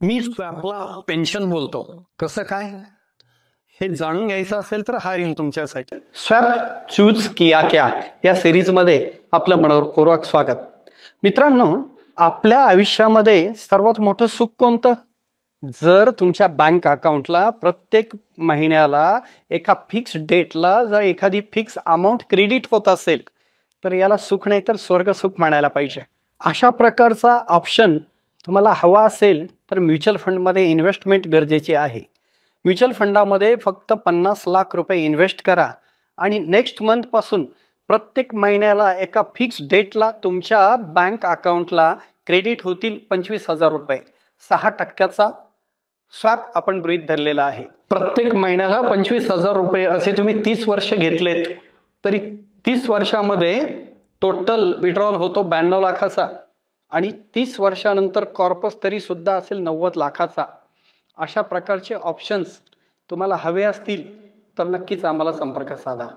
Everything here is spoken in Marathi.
मी स्वॅपला पेन्शन बोलतो. कसं काय हे जाणून घ्यायचं असेल तर हा रील तुमच्यासाठी. स्वॅप चूज किया क्या या सिरीजमध्ये आपलं मनपूर्वक स्वागत. मित्रांनो, आपल्या आयुष्यामध्ये सर्वात मोठं सुख कोणतं? जर तुमच्या बँक अकाउंटला प्रत्येक महिन्याला एका फिक्स डेटला जर एखादी फिक्स अमाऊंट क्रेडिट होत असेल तर याला सुख नाही तर स्वर्ग सुख म्हणायला पाहिजे. अशा प्रकारचा ऑप्शन तुम्हाला हवा असेल तर म्युच्युअल फंडमध्ये इन्व्हेस्टमेंट गरजेची आहे. म्युच्युअल फंडामध्ये फक्त 50 लाख रुपये इन्व्हेस्ट करा आणि नेक्स्ट मंथ पासून प्रत्येक महिन्याला एका फिक्स डेटला तुमच्या बँक अकाउंटला क्रेडिट होतील 25,000 रुपये. 6% स्वॅप आपण गृहीत धरलेला आहे. प्रत्येक महिन्याला 25,000 रुपये असे तुम्ही 30 वर्ष घेतलेत तरी 30 वर्षामध्ये टोटल विड्रॉल होतो 92 लाखाचा आणि 30 वर्षानंतर कॉर्पस तरी सुद्धा असेल 90 लाखाचा. अशा प्रकारचे ऑप्शन्स तुम्हाला हवे असतील तर नक्कीच आम्हाला संपर्क साधा.